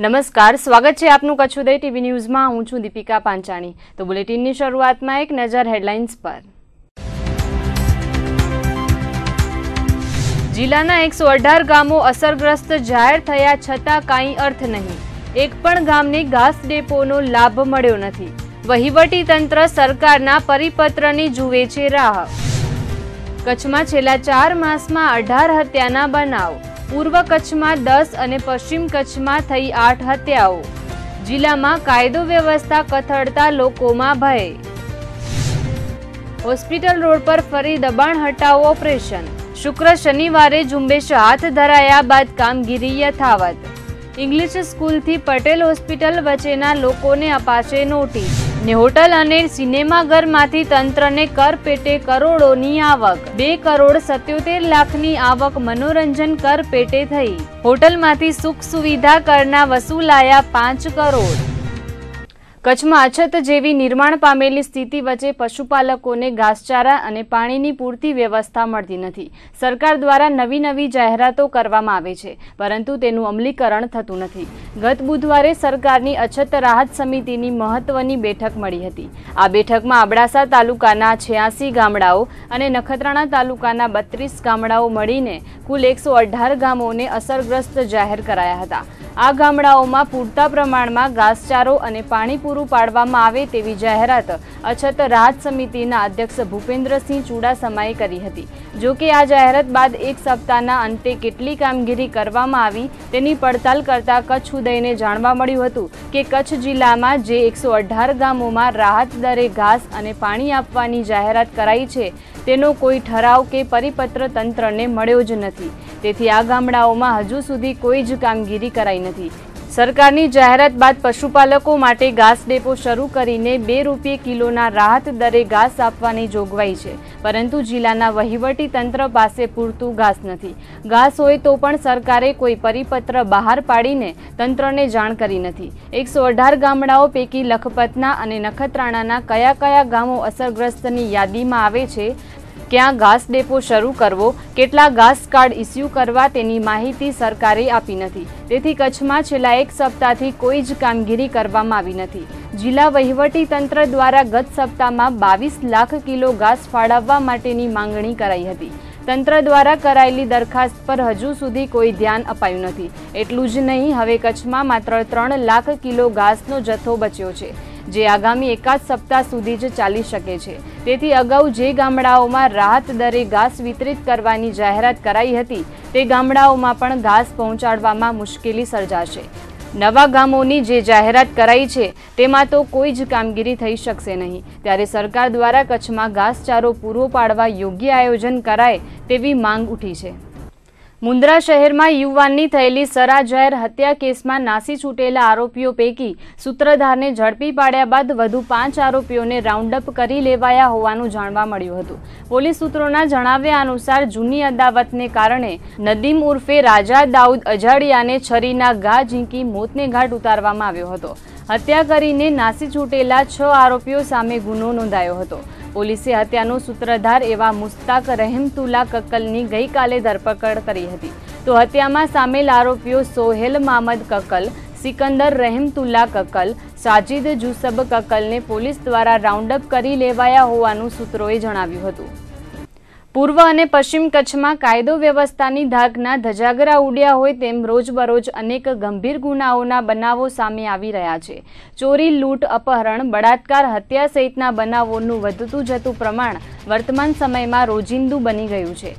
નમસ્કાર, સ્વાગત છે આપનું કચ્છ ઉદય ટીવી ન્યૂઝમાં। હું છું દીપિકા પાંચાણી। તો બુલેટિનની શરૂઆતમાં એક નજર હેડલાઇન્સ પર। જિલ્લાના 118 ગામો અસરગ્રસ્ત જાહેર થયા છતાં કાંઈ અર્થ નહીં। એક પણ ગામને ઘાસ ડેપોનો લાભ મળ્યો નથી। વહીવટી તંત્ર સરકારના પરિપત્રની જુએ છે રાહ। કચ્છમાં છેલ્લા 4 માસમાં 18 હત્યાના બનાવ। પૂર્વ કચ્છમાં 10 અને પશ્ચિમ કચ્છમાં થઈ 8 હત્યાઓ। જિલ્લામાં કાયદો વ્યવસ્થા કથળતા લોકોમાં ભય। હોસ્પિટલ રોડ પર ફરી દબાણ હટાવો ઓપરેશન। શુક્ર શનિવારે ઝુંબેશ હાથ ધરાયા બાદ કામગીરી યથાવત। ઇંગ્લિશ સ્કૂલથી પટેલ હોસ્પિટલ વચ્ચેના લોકોને અપાશે નોટિસ। ને હોટલ અને સિનેમાઘરમાંથી તંત્રને કર પેટે કરોડોની આવક। 2,77 લાખની આવક મનોરંજન કર પેટે થઈ। હોટલમાંથી સુખ સુવિધા કરના વસૂલાયા 5 કરોડ। કચ્છમાં અછત જેવી નિર્માણ પામેલી સ્થિતિ વચ્ચે પશુપાલકોને ઘાસચારા અને પાણીની પૂરતી વ્યવસ્થા મળતી નથી। સરકાર દ્વારા નવી જાહેરાતો કરવામાં આવે છે, પરંતુ તેનું અમલીકરણ થતું નથી। ગત બુધવારે સરકારની અછત રાહત સમિતિની મહત્વની બેઠક મળી હતી। આ બેઠકમાં અબડાસા તાલુકાના 86 ગામડાઓ અને નખત્રાણા તાલુકાના 32 ગામડાઓ મળીને કુલ 118 ગામોને અસરગ્રસ્ત જાહેર કરાયા હતા। આ ગામડાઓમાં પૂરતા પ્રમાણમાં ઘાસચારો અને પાણી પૂરું પાડવામાં આવે તેવી જાહેરાત અછત રાહત સમિતિના અધ્યક્ષ ભૂપેન્દ્રસિંહ ચુડાસમાએ કરી હતી। જો કે આ જાહેરાત બાદ એક સપ્તાહના અંતે કેટલી કામગીરી કરવામાં આવી તેની પડતાલ કરતા કચ્છ ઉદયને જાણવા મળ્યું હતું કે કચ્છ જિલ્લામાં જે 118 ગામોમાં રાહત દરે ઘાસ અને પાણી આપવાની જાહેરાત કરાઈ છે તેનો કોઈ ઠરાવ કે પરિપત્ર તંત્રને મળ્યો જ નથી। તેથી આ ગામડાઓમાં હજુ સુધી કોઈ જ કામગીરી કરાઈ નથી। સરકારની જાહેરાત બાદ પશુપાલકો માટે ઘાસ ડેપો શરૂ કરીને ₹2 કિલોના રાહત દરે ઘાસ આપવાની જોગવાઈ છે, પરંતુ જિલ્લાના વહીવટી તંત્ર પાસે પૂરતું ઘાસ નથી। ઘાસ હોય તો પણ સરકારે કોઈ પરિપત્ર બહાર પાડીને તંત્રને જાણ કરી નથી। 118 ગામડાઓ પૈકી લખપતના અને નખત્રાણાના કયા ગામો અસરગ્રસ્તની યાદીમાં આવે છે, ક્યાં ઘાસ ડેપો શરૂ કરવો, કેટલા ઘાસ કાર્ડ ઇસ્યુ કરવા તેની માહિતી સરકારે આપી નથી। તેથી કચ્છમાં છેલ્લા એક સપ્તાહથી કોઈ જ કામગીરી કરવામાં આવી નથી। જિલ્લા વહીવટી તંત્ર દ્વારા ગત સપ્તાહમાં 22 લાખ કિલો ઘાસ ફાળવવા માટેની માંગણી કરાઈ હતી। તંત્ર દ્વારા કરાયેલી દરખાસ્ત પર હજુ સુધી કોઈ ધ્યાન અપાયું નથી। એટલું જ નહીં, હવે કચ્છમાં માત્ર 3 લાખ કિલો ઘાસનો જથ્થો બચ્યો છે, જે આગામી એકાદ સપ્તાહ સુધી જ ચાલી શકે છે। તેથી અગાઉ જે ગામડાઓમાં રાહત દરે ઘાસ વિતરિત કરવાની જાહેરાત કરાઈ હતી તે ગામડાઓમાં પણ ઘાસ પહોંચાડવામાં મુશ્કેલી સર્જાશે। નવા ગામોની જે જાહેરાત કરાઈ છે તેમાં તો કોઈ જ કામગીરી થઈ શકશે નહીં। ત્યારે સરકાર દ્વારા કચ્છમાં ઘાસચારો પૂરો પાડવા યોગ્ય આયોજન કરાય તેવી માંગ ઉઠી છે। મુન્દ્રા શહેરમાં યુવાનની થયેલી સરા જાહેર હત્યા કેસમાં નાસી છૂટેલા આરોપીઓ પૈકી સૂત્રધારને ઝડપી પાડ્યા બાદ વધુ 5 આરોપીઓને રાઉન્ડઅપ કરી લેવાયા હોવાનું જાણવા મળ્યું હતું। પોલીસ સૂત્રોના જણાવ્યા અનુસાર જૂની અદાવતને કારણે નદીમ ઉર્ફે રાજા દાઉદ અજાડિયાને છરીના ઘા ઝીંકી મોતને ઘાટ ઉતારવામાં આવ્યો હતો। હત્યા કરીને નાસી છૂટેલા 6 આરોપીઓ સામે ગુનો નોંધાયો હતો। પોલીસે હત્યાનો સૂત્રધાર એવા મુસ્તાક રહેમતુલ્લા કક્કલની ગઈકાલે ધરપકડ કરી હતી। તો હત્યામાં સામેલ આરોપીઓ સોહેલ મામદ કક્કલ, સિકંદર રહેમતુલ્લા કક્કલ, સાજિદ જુસબ કક્કલને પોલીસ દ્વારા રાઉન્ડઅપ કરી લેવાયા હોવાનું સૂત્રોએ જણાવ્યું હતું। પૂર્વ અને પશ્ચિમ કચ્છમાં કાયદો વ્યવસ્થાની ધાકના ધજાગરા ઉડ્યા હોય તેમ રોજબરોજ અનેક ગંભીર ગુનાઓના બનાવો સામે આવી રહ્યા છે। ચોરી, લૂંટ, અપહરણ, બળાત્કાર, હત્યા સહિતના બનાવોનું વધતું જતું પ્રમાણ વર્તમાન સમયમાં રોજિંદુ બની ગયું છે।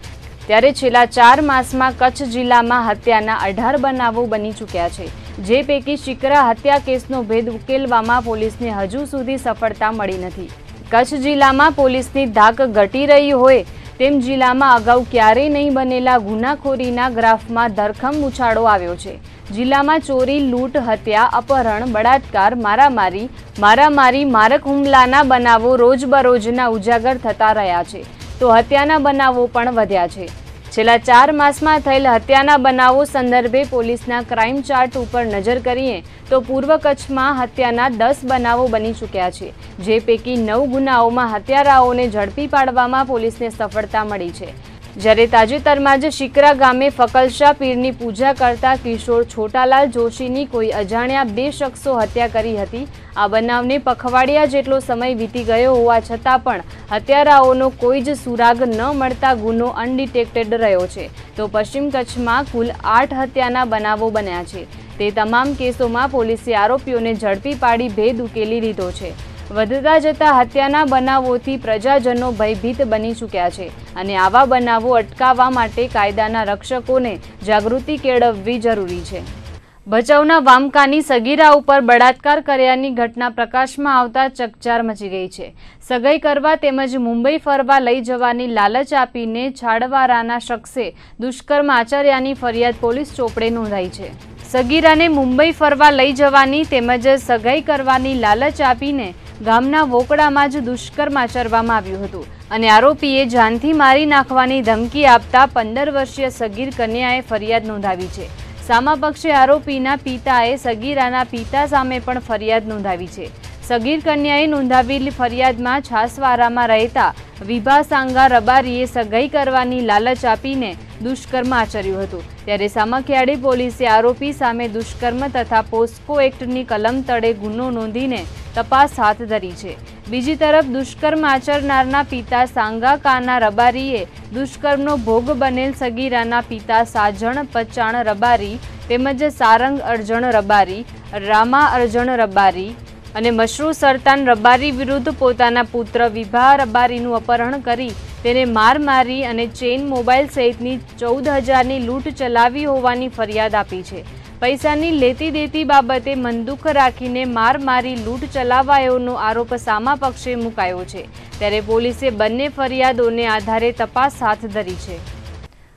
ત્યારે છેલ્લા 4 માસમાં કચ્છ જિલ્લામાં હત્યાના 18 બનાવો બની ચૂક્યા છે, જે પૈકી શિકરા હત્યા કેસનો ભેદ ઉકેલવામાં પોલીસને હજુ સુધી સફળતા મળી નથી। કચ્છ જિલ્લામાં પોલીસની ધાક ઘટી રહી હોય તેમ જિલ્લામાં અગાઉ ક્યારેય નહીં બનેલા ગુનાખોરીના ગ્રાફમાં ધરખમ ઉછાળો આવ્યો છે। જિલ્લામાં ચોરી, લૂંટ, હત્યા, અપહરણ, બળાત્કાર, મારામારી, મારક હુમલાના બનાવો રોજબરોજના ઉજાગર થતા રહ્યા છે, તો હત્યાના બનાવો પણ વધ્યા છે। છેલ્લા 4 માસમાં થયેલ હત્યાના બનાવો સંદર્ભે પોલીસના ક્રાઇમ ચાર્ટ ઉપર નજર કરીએ તો પૂર્વ કચ્છમાં હત્યાના 10 બનાવો બની ચૂક્યા છે, જે પૈકી 9 ગુનાઓમાં હત્યારાઓને ઝડપી પાડવામાં પોલીસને સફળતા મળી છે। જ્યારે તાજેતરમાં જ શિકરા ગામે ફકલશા પીરની પૂજા કરતા કિશોર છોટાલાલ જોશીની કોઈ અજાણ્યા 2 શખ્સો હત્યા કરી હતી। આ બનાવને પખવાડિયા જેટલો સમય વીતી ગયો હોવા છતાં પણ હત્યારાઓનો કોઈ જ સુરાગ ન મળતા ગુનો અનડિટેક્ટેડ રહ્યો છે। તો પશ્ચિમ કચ્છમાં કુલ 8 હત્યાના બનાવો બન્યા છે। તે તમામ કેસોમાં પોલીસે આરોપીઓને ઝડપી પાડી ભેદ ઉકેલી લીધો છે। વધતા જતા હત્યાના બનાવોથી પ્રજાજનો ભયભીત બની ચૂક્યા છે અને આવા બનાવો અટકાવવા માટે કાયદાના રક્ષકોને જાગૃતિ કેળવવી જરૂરી છે। ભચાઉના વામકાની સગીરા ઉપર બળાત્કાર કર્યાની ઘટના પ્રકાશમાં આવતા ચકચાર મચી ગઈ છે। સગાઈ કરવા તેમજ મુંબઈ ફરવા લઈ જવાની લાલચ આપીને છાડવારાના શખ્સે દુષ્કર્મ આચર્યાની ફરિયાદ પોલીસ ચોપડે નોંધાઈ છે। સગીરાને મુંબઈ ફરવા લઈ જવાની તેમજ સગાઈ કરવાની લાલચ આપીને ગામના વોકડામાં જ દુષ્કર્મ આચરવામાં આવ્યું હતું અને આરોપીએ જાનથી મારી નાખવાની ધમકી આપતા 15 વર્ષીય સગીર કન્યાએ ફરિયાદ નોંધાવી છે। સામા પક્ષે આરોપીના પિતાએ સગીરાના પિતા સામે પણ ફરિયાદ નોંધાવી છે। સગીર કન્યાએ નોંધાવેલી ફરિયાદમાં છાસવારામાં રહેતા વિભા સાંગા રબારીએ સગાઈ કરવાની લાલચ આપીને દુષ્કર્મ આચર્યું હતું। ત્યારે સામખિયાળી પોલીસે આરોપી સામે દુષ્કર્મ તથા પોસ્કો એક્ટની કલમ તળે ગુનો નોંધીને તપાસ હાથ ધરી છે। બીજી તરફ દુષ્કર્મ આચરનારના પિતા સાંગા કાના રબારીએ દુષ્કર્મનો ભોગ બનેલ સગીરાના પિતા સાજણ પચાણ રબારી તેમજ સારંગ અરજણ રબારી, રામા અરજણ રબારી અને મશરૂ સરતાન રબારી વિરુદ્ધ પોતાના પુત્ર વિભા રબારીનું અપહરણ કરી તેને માર મારી અને ચેન મોબાઈલ સહિતની 14,000ની લૂંટ ચલાવી હોવાની ફરિયાદ આપી છે। પૈસાની લેતી દેતી બાબતે મનદુખ રાખીને માર મારી લૂંટ ચલાવાયોનો આરોપ સામા પક્ષે મુકાયો છે। ત્યારે પોલીસે બંને ફરિયાદોને આધારે તપાસ હાથ ધરી છે।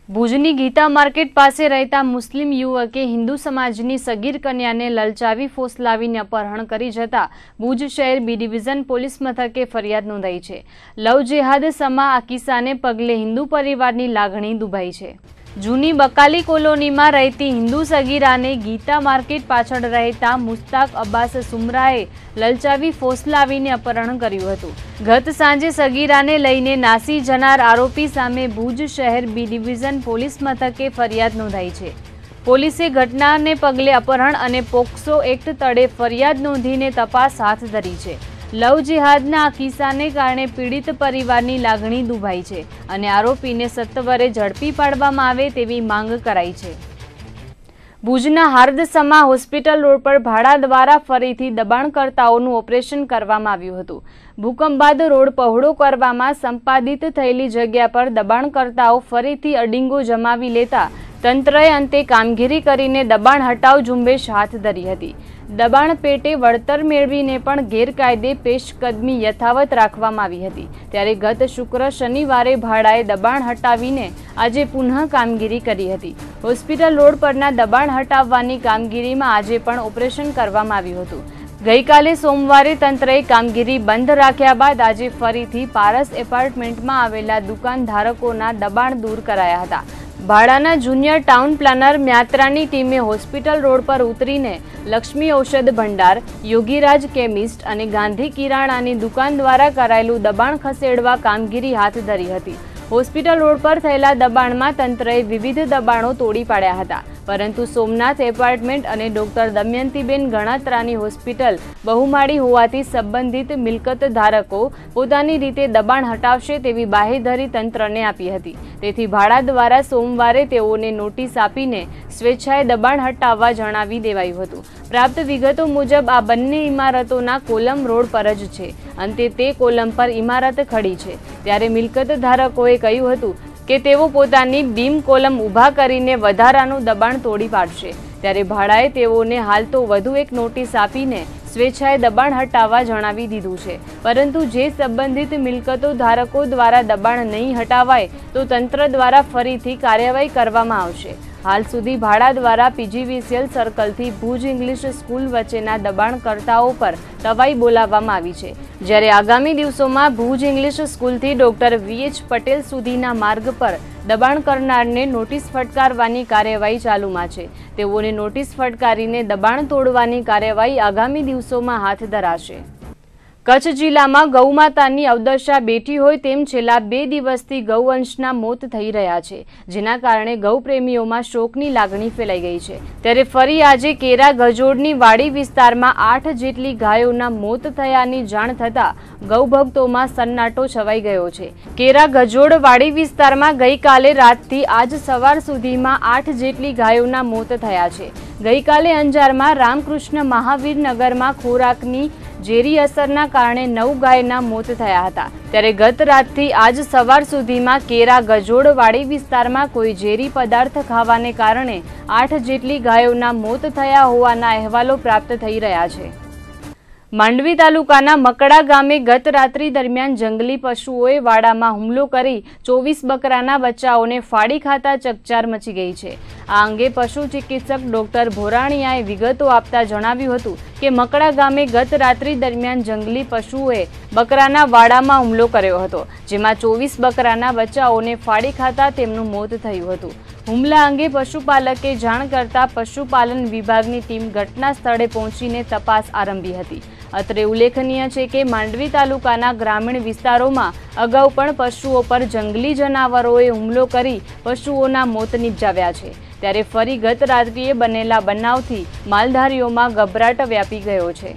ભુજની ગીતા માર્કેટ પાસે રહેતા મુસ્લિમ યુવકે હિન્દુ સમાજની સગીર કન્યાને લલચાવી ફોસલાવીને અપહરણ કરી જતા ભુજ શહેર બી ડિવિઝન પોલીસ મથકે ફરિયાદ નોંધાઈ છે। લવ જેહાદ સમા આ કિસ્સાને પગલે હિન્દુ પરિવારની લાગણી દુભાઈ છે। જૂની બકાલી કોલોનીમાં રહેતી હિન્દુ સગીરાને ગીતા માર્કેટ પાછળ રહેતા મુસ્તાક અબ્બાસ સુમરાએ લલચાવી ફોસલાવીને અપહરણ કર્યું હતું। ગત સાંજે સગીરાને લઈને નાસી જનાર આરોપી સામે ભુજ શહેર બી ડિવિઝન પોલીસ મથકે ફરિયાદ નોંધાઈ છે। પોલીસે ઘટનાને પગલે અપહરણ અને પોક્સો એક્ટ તળે ફરિયાદ નોંધીને તપાસ હાથ ધરી છે। લવ જેહાદના આ કિસ્સાને કારણે પીડિત પરિવારની લાગણી દુભાઈ છે અને આરોપીને સત્વરે ઝડપી પાડવામાં આવે તેવી માંગ કરાઈ છે। ભુજના હાર્દસમા હોસ્પિટલ રોડ પર ભાડા દ્વારા ફરીથી દબાણકર્તાઓનું ઓપરેશન કરવામાં આવ્યું હતું। ભૂકંપ બાદ રોડ પહોળો કરવામાં સંપાદિત થયેલી જગ્યા પર દબાણકર્તાઓ ફરીથી અડીંગો જમાવી લેતા તંત્રએ અંતે કામગીરી કરીને દબાણ હટાવ ઝુંબેશ હાથ ધરી હતી। દબાણ પેટે વળતર મેળવીને પણ ગેરકાયદે પેશકદમી યથાવત રાખવામાં આવી હતી। ત્યારે ગત શુક્ર શનિવારે ભાડાએ દબાણ હટાવીને આજે પુનઃ કામગીરી કરી હતી। હોસ્પિટલ રોડ પરના દબાણ હટાવવાની કામગીરીમાં આજે પણ ઓપરેશન કરવામાં આવ્યું હતું। ગઈકાલે સોમવારે તંત્રએ કામગીરી બંધ રાખ્યા બાદ આજે ફરીથી પારસ એપાર્ટમેન્ટમાં આવેલા દુકાનધારકોના દબાણ દૂર કરાયા હતા। ભાડાના જુનિયર ટાઉન પ્લાનર મ્યાત્રાની ટીમે હોસ્પિટલ રોડ પર ઉતરીને લક્ષ્મી ઔષધ ભંડાર, યોગીરાજ કેમિસ્ટ અને ગાંધી કિરાણાની દુકાન દ્વારા કરાયેલું દબાણ ખસેડવા કામગીરી હાથ ધરી હતી। હોસ્પિટલ રોડ પર થયેલા દબાણમાં તંત્રએ વિવિધ દબાણો તોડી પાડ્યા હતા, પરંતુ સોમનાથ એપાર્ટમેન્ટ અને ડોક્ટર દમયંતીબેન ગણાત્રાની હોસ્પિટલ બહુમાળી હોવાથી સંબંધિત મિલકત ધારકો પોતાની રીતે દબાણ હટાવશે તેવી બાહેધરી તંત્રને આપી હતી। તેથી ભાડા દ્વારા સોમવારે તેઓને નોટિસ આપીને સ્વેચ્છાએ દબાણ હટાવવા જણાવી દેવાયું હતું। પ્રાપ્ત વિગતો મુજબ આ બંને ઇમારતોના કોલમ રોડ પર જ છે। અંતે તે કોલમ પર ઇમારત ખડી છે ત્યારે મિલકત ધારકોએ કહ્યું હતું કે તેઓ પોતાની બીમ કોલમ ઊભા કરીને વધારાનું દબાણ તોડી પાડશે। ત્યારે ભાડાએ તેઓને હાલ તો વધુ એક નોટિસ આપીને સ્વેચ્છાએ દબાણ હટાવવા જણાવી દીધું છે, પરંતુ જે સંબંધિત મિલકતો ધારકો દ્વારા દબાણ નહીં હટાવાય તો તંત્ર દ્વારા ફરીથી કાર્યવાહી કરવામાં આવશે। હાલ સુધી ભાડા દ્વારા પીજીવીસીએલ સર્કલથી ભુજ ઇંગ્લિશ સ્કૂલ વચ્ચેના દબાણકર્તાઓ પર તવાઈ બોલાવવામાં આવી છે, જ્યારે આગામી દિવસોમાં ભુજ ઇંગ્લિશ સ્કૂલથી ડોક્ટર VH પટેલ સુધીના માર્ગ પર દબાણ કરનારને નોટિસ ફટકારવાની કાર્યવાહી ચાલુમાં છે। તેઓને નોટિસ ફટકારીને દબાણ તોડવાની કાર્યવાહી આગામી દિવસોમાં હાથ ધરાશે। કચ્છ જિલ્લામાં ગૌમાતાની અવદશા બેઠી હોય તેમ છેલ્લા 2 દિવસથી ગૌવંશના મોત થઈ રહ્યા છે, જેના કારણે ગૌપ્રેમીઓમાં શોકની લાગણી ફેલાઈ ગઈ છે। ત્યારે ફરી આજે કેરા ગજોડની વાડી વિસ્તારમાં 8 જેટલી ગાયોના મોત થયાની જાણ થતાં ગૌભક્તોમાં સન્નાટો છવાઈ ગયો છે। કેરા ગજોડ વાડી વિસ્તારમાં ગઈકાલે રાતથી આજ સવાર સુધીમાં 8 જેટલી ગાયોના મોત થયા છે। ગઈકાલે અંજારમાં રામકૃષ્ણ મહાવીર નગરમાં ખોરાકની ઝેરી અસરના કારણે 9 ગાયના મોત થયા હતા। ત્યારે ગત રાતથી આજ સવાર સુધીમાં કેરા ગજોડ વાડી વિસ્તારમાં કોઈ ઝેરી પદાર્થ ખાવાને કારણે 8 જેટલી ગાયોના મોત થયા હોવાના અહેવાલો પ્રાપ્ત થઈ રહ્યા છે। માંડવી તાલુકાના મકડા ગામે ગત રાત્રિ દરમિયાન જંગલી પશુઓએ વાડામાં હુમલો કરી 24 બકરાના બચ્ચાઓને ફાડી ખાતા ચકચાર મચી ગઈ છે। આ અંગે પશુ ચિકિત્સક ડોક્ટર ભોરાણીયાએ વિગતો આપતા જણાવ્યું હતું કે મકડા ગામે ગત રાત્રિ દરમિયાન જંગલી પશુઓએ બકરાના વાડામાં હુમલો કર્યો હતો, જેમાં 24 બકરાના બચ્ચાઓને ફાડી ખાતા તેમનું મોત થયું હતું। હુમલા અંગે પશુપાલકે જાણ કરતા પશુપાલન વિભાગની ટીમ ઘટના સ્થળે પહોંચીને તપાસ આરંભી હતી। અત્રે ઉલ્લેખનીય છે કે માંડવી તાલુકાના ગ્રામીણ વિસ્તારોમાં અગાઉ પણ પશુઓ પર જંગલી જનાવરોએ હુમલો કરી પશુઓના મોત નિપજાવ્યા છે। ત્યારે ફરી ગત રાત્રિએ બનેલા બનાવથી માલધારીઓમાં ગભરાટ વ્યાપી ગયો છે।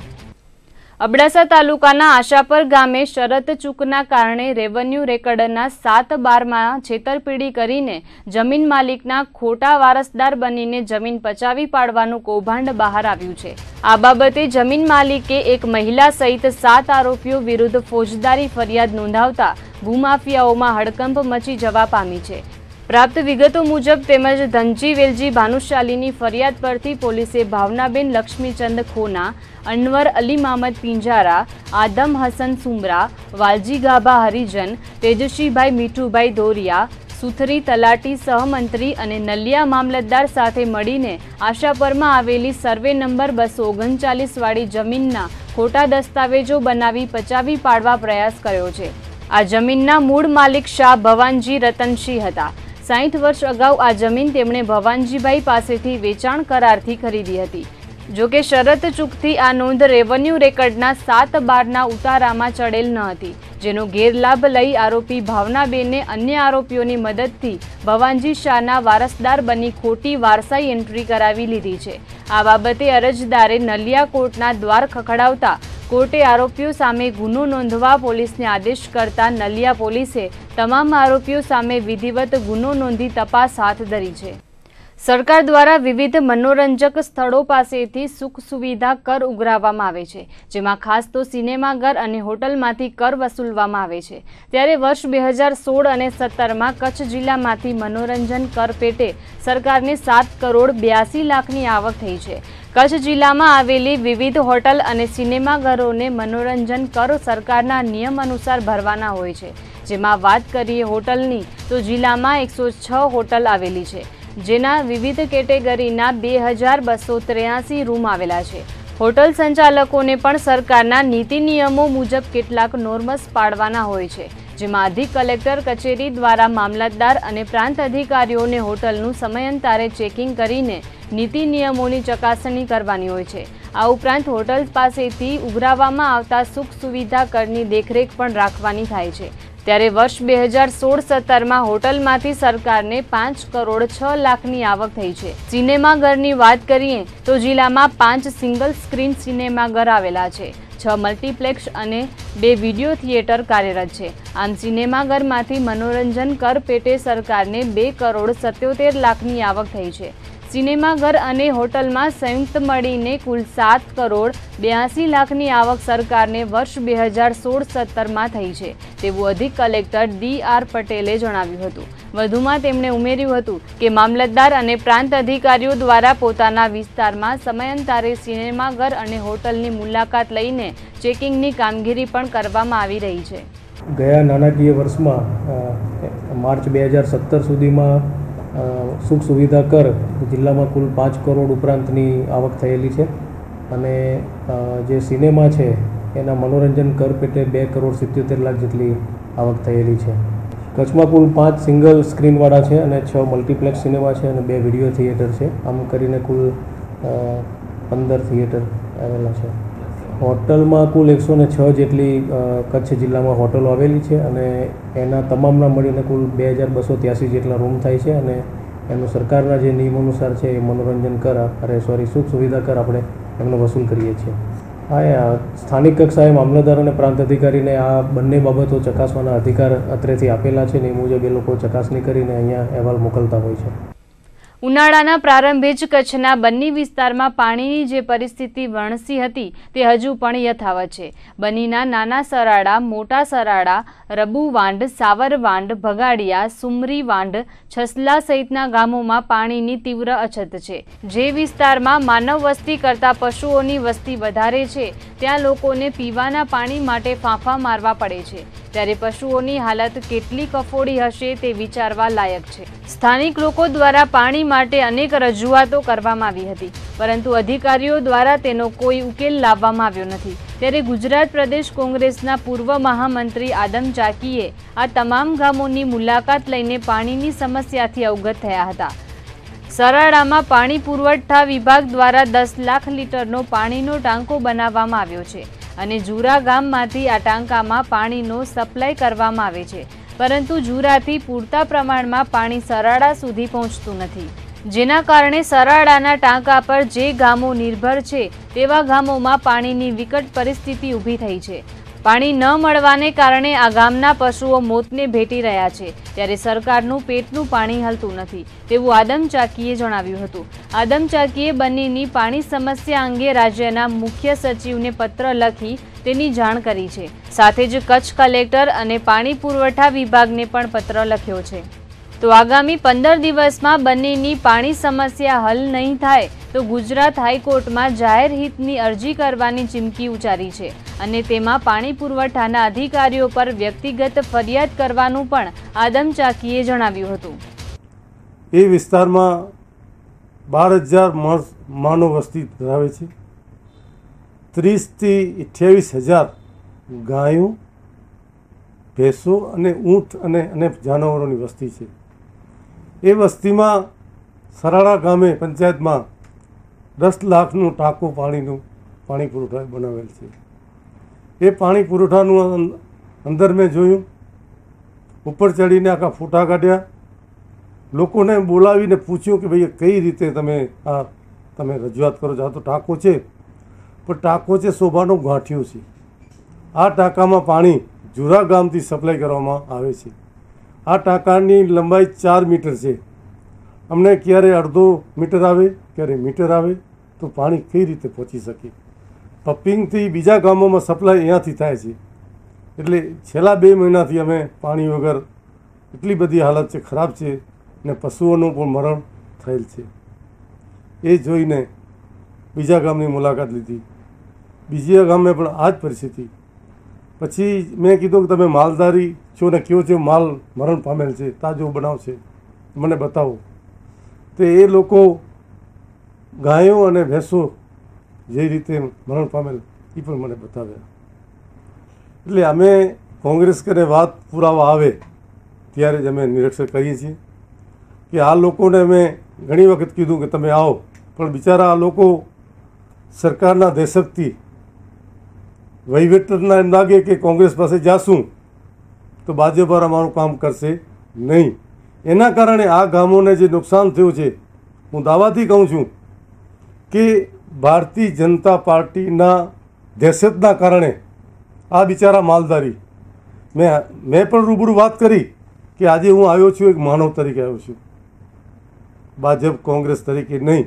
અબડાસા તાલુકાના આશાપર ગામે શરત ચૂકના કારણે રેવન્યુ રેકર્ડના 7/12માં છેતરપિંડી કરીને જમીન માલિકના ખોટા વારસદાર બનીને જમીન પચાવી પાડવાનું કૌભાંડ બહાર આવ્યું છે। આ બાબતે જમીન માલિકે એક મહિલા સહિત 7 આરોપીઓ વિરુદ્ધ ફોજદારી ફરિયાદ નોંધાવતા ભૂમાફિયાઓમાં હડકંપ મચી જવા પામી છે। પ્રાપ્ત વિગતો મુજબ તેમજ ધનજી વેલજી ભાનુશાલીની ફરિયાદ પરથી પોલીસે ભાવનાબેન લક્ષ્મીચંદ ખોના, અનવર અલી મામદ પિંજારા, આદમ હસન સુમરા, વાલજી ગાભા હરિજન, તેજસ્વીભાઈ મીઠુભાઈ ધોરિયા, સુથરી તલાટી સહમંત્રી અને નલિયા મામલતદાર સાથે મળીને આશાપરમાં આવેલી સર્વે નંબર 239 વાળી જમીનના ખોટા દસ્તાવેજો બનાવી પચાવી પાડવા પ્રયાસ કર્યો છે। આ જમીનના મૂળ માલિક શાહ ભવાનજી રતનસિંહ હતા। 60 વર્ષ અગાઉ આ જમીન તેમણે ભવાનજીભાઈ પાસેથી વેચાણ કરારથી ખરીદી હતી। જોકે શરત ચૂકથી આ નોંધ રેવન્યુ રેકર્ડના 7/12ના ઉતારામાં ચડેલ ન હતી, જેનો ગેરલાભ લઈ આરોપી ભાવનાબેને અન્ય આરોપીઓની મદદથી ભવાનજી શાહના વારસદાર બની ખોટી વારસાઈ એન્ટ્રી કરાવી લીધી છે। આ બાબતે અરજદારે નલિયા કોર્ટના દ્વાર ખખડાવતા કોર્ટે આરોપીઓ સામે ગુનો નોંધવા પોલીસને આદેશ કરતા નલિયા પોલીસે તમામ આરોપીઓ સામે વિધિવત ગુનો નોંધી તપાસ હાથ ધરી છે। સરકાર દ્વારા વિવિધ મનોરંજક સ્થળો પાસેથી સુખ સુવિધા કર ઉઘરાવવામાં આવે છે, જેમાં ખાસ તો સિનેમાઘર અને હોટલમાંથી કર વસૂલવામાં આવે છે। ત્યારે વર્ષ 2016 અને 17માં કચ્છ જિલ્લામાંથી મનોરંજન કર પેટે સરકારને 7 કરોડ 82 લાખની આવક થઈ છે। કચ્છ જિલ્લામાં આવેલી વિવિધ હોટલ અને સિનેમાઘરોને મનોરંજન કર સરકારના નિયમ અનુસાર ભરવાના હોય છે। જેમાં વાત કરીએ હોટલની તો જિલ્લામાં 106 હોટલ આવેલી છે, જેના વિવિધ કેટેગરીના 2283 રૂમ આવેલા છે। હોટલ સંચાલકોને પણ સરકારના નીતિ નિયમો મુજબ કેટલાક નોર્મ્સ પાડવાના હોય છે, જેમાં અધિક કલેક્ટર કચેરી દ્વારા મામલતદાર અને પ્રાંત અધિકારીઓને હોટલનું સમયાંતરે ચેકિંગ કરીને નીતિ નિયમોની ચકાસણી કરવાની હોય છે। આ ઉપરાંત હોટલ પાસેથી ઉઘરાવવામાં આવતા સુખ સુવિધા કરની દેખરેખ પણ રાખવાની થાય છે। ત્યારે વર્ષ 2016-17માં હોટલમાંથી સરકારને 5 કરોડ 6 લાખની આવક થઈ છે। સિનેમાઘરની વાત કરીએ તો જિલ્લામાં 5 સિંગલ સ્ક્રીન સિનેમાઘર આવેલા છે, 6 મલ્ટીપ્લેક્સ અને 2 વિડીયો થિયેટર કાર્યરત છે। આમ સિનેમાઘરમાંથી મનોરંજન કર પેટે સરકારને 2 કરોડ 77 લાખની આવક થઈ છે। સિનેમાઘર અને હોટલમાં સંયુક્ત મળીને કુલ 7 કરોડ 82 લાખની આવક સરકારને વર્ષ 2016-17માં થઈ છે, તેવું અધિક કલેક્ટર D.R. પટેલે જણાવ્યું હતું। વધુમાં તેમણે ઉમેર્યું હતું કે મામલતદાર અને પ્રાંત અધિકારીઓ દ્વારા પોતાના વિસ્તારમાં સમયાંતરે સિનેમાઘર અને હોટલની મુલાકાત લઈને ચેકિંગની કામગીરી પણ કરવામાં આવી રહી છે। ગયા નાણાકીય વર્ષમાં માર્ચ 2017 સુધીમાં સુખ સુવિધા કર જિલ્લામાં કુલ 5 કરોડ ઉપરાંતની આવક થયેલી છે અને જે સિનેમા છે એના મનોરંજન કર પેટે 2 કરોડ 77 લાખ જેટલી આવક થયેલી છે। કચ્છમાં કુલ 5 સિંગલ સ્ક્રીનવાળા છે અને 6 મલ્ટીપ્લેક્સ સિનેમા છે અને 2 વિડીયો થિયેટર છે। આમ કરીને કુલ 15 થિયેટર આવેલા છે। હોટલમાં કુલ 106 જેટલી કચ્છ જિલ્લામાં હોટલો આવેલી છે અને એના તમામના મળીને કુલ 2283 જેટલા રૂમ થાય છે અને એનું સરકારના જે નિયમો અનુસાર છે એ મનોરંજન કર સુખ સુવિધા કર આપણે એમનો વસૂલ કરીએ છીએ. હા, સ્થાનિક કક્ષાએ મામલતદાર અને પ્રાંત અધિકારીને આ બંને બાબતો ચકાસવાના અધિકાર અત્રેથી આપેલા છે ને એ મુજબ એ લોકો ચકાસણી કરીને અહીંયા અહેવાલ મોકલતા હોય છે. ઉનાળાના પ્રારંભે જ કચ્છના બન્ની વિસ્તારમાં પાણીની જે પરિસ્થિતિ વણસી હતી તે હજુ પણ યથાવત છે. બન્નીના નાના સરાડા, મોટા સરાડા, રબુવાંડ, સાવરવાંડ, ભગાડિયા, સુમરીવાંડ, છસલા સહિતના ગામોમાં પાણીની તીવ્ર અછત છે. જે વિસ્તારમાં માનવ વસ્તી કરતાં પશુઓની વસ્તી વધારે છે ત્યાં લોકોને પીવાના પાણી માટે ફાંફા મારવા પડે છે. ત્યારે પશુઓની હાલત કેટલી કફોડી હશે તે વિચારવા લાયક છે. સ્થાનિક લોકો દ્વારા પાણી માટે અનેક રજૂઆતો કરવામાં આવી હતી, પરંતુ અધિકારીઓ દ્વારા તેનો કોઈ ઉકેલ લાવવામાં આવ્યો નથી. ત્યારે ગુજરાત પ્રદેશ કોંગ્રેસના પૂર્વ મહામંત્રી આદમ ચાકીએ આ તમામ ગામોની મુલાકાત લઈને પાણીની સમસ્યાથી અવગત થયા હતા. સરાડામાં પાણી પુરવઠા વિભાગ દ્વારા 10 લાખ લીટરનો પાણીનો ટાંકો બનાવવામાં આવ્યો છે અને જુરા ગામમાંથી આ ટાંકામાં પાણીનો સપ્લાય કરવામાં આવે છે, પરંતુ જુરાથી પૂરતા પ્રમાણમાં પાણી સરાડા સુધી પહોંચતું નથી, જેના કારણે સરાડાના ટાંકા પર જે ગામો નિર્ભર છે તેવા ગામોમાં પાણીની વિકટ પરિસ્થિતિ ઊભી થઈ છે. પાણી ન મળવાને કારણે આ ગામના પશુઓ મોતને ભેટી રહ્યા છે. ત્યારે સરકારનું પેટનું પાણી હલતું નથી તેવું આદમ ચાકીએ જણાવ્યું હતું. આદમ ચાકીએ બન્નીની પાણી સમસ્યા અંગે રાજ્યના મુખ્ય સચિવને પત્ર લખી તેની જાણ કરી છે. સાથે જ કચ્છ કલેક્ટર અને પાણી પુરવઠા વિભાગને પણ પત્ર લખ્યો છે. તો આગામી 15 દિવસમાં બન્નીની પાણી સમસ્યા હલ નહીં થાય તો ગુજરાત હાઈકોર્ટમાં જાહેર હિતની અરજી કરવાની ચીમકી ઉચ્ચારી છે અને તેમાં પાણી પુરવઠાના અધિકારીઓ પર વ્યક્તિગત ફરિયાદ કરવાનું પણ આદમ ચાકીએ જણાવ્યું હતું. એ વિસ્તારમાં 12,000 માનવ વસ્તી ધરાવે છે. 30,000 થી 28,000 ગાયો, ભેંસો અને ઊંટ અને જાનવરોની વસ્તી છે. એ વસ્તીમાં સરાડા ગામે પંચાયતમાં 10 લાખનું ટાંકો પાણી પુરવઠા બનાવેલ છે. એ પાણી પુરવઠાનું અંદર મેં જોયું, ઉપર ચડીને આખા ફોટા કાઢ્યા, લોકોને બોલાવીને પૂછ્યું કે ભાઈ કઈ રીતે તમે રજૂઆત કરો છો. આ તો ટાંકો છે, પણ ટાંકો છે શોભાનો ગાંઠિયો છે. આ ટાંકામાં પાણી જુરા ગામથી સપ્લાય કરવામાં આવે છે. આ ટાંકાની લંબાઈ 4 મીટર છે. અમને ક્યારે અડધો મીટર આવે, ક્યારે મીટર આવે, તો પાણી કઈ રીતે પહોંચી શકે. પમ્પિંગથી બીજા ગામોમાં સપ્લાય અહીંયાથી થાય છે. એટલે છેલ્લા 2 મહિનાથી અમે પાણી વગર એટલી બધી હાલત છે, ખરાબ છે, ને પશુઓનું પણ મરણ થયેલ છે. એ જોઈને બીજા ગામની મુલાકાત લીધી. બીજા ગામે પણ આ જ પરિસ્થિતિ. પછી મેં કીધું કે તમે માલધારી છો ને કયો છો માલ મરણ પામેલ છે, તાજો બનાવ છે, મને બતાવો. તો એ લોકો ગાયો અને ભેંસો જે રીતે મરણ પામેલ એ પણ મને બતાવ્યા. એટલે અમે કોંગ્રેસ કરીને વાત પુરાવા આવે ત્યારે જ અમે નિરીક્ષણ કરીએ છીએ કે આ લોકોને અમે ઘણી વખત કીધું કે તમે આવો, પણ બિચારા આ લોકો સરકારના દેશભક્તિ વહીવટના એમ લાગે કે કોંગ્રેસ પાસે જાશું તો ભાજપ અમારું કામ કરશે નહીં. એના કારણે આ ગામોને જે નુકસાન થયું છે, હું દાવાથી કહું છું કે ભારતીય જનતા પાર્ટીના દહેશતના કારણે આ બિચારા માલધારી, મેં પણ રૂબરૂ વાત કરી કે આજે હું આવ્યો છું એક માનવ તરીકે આવ્યો છું, ભાજપ કોંગ્રેસ તરીકે નહીં.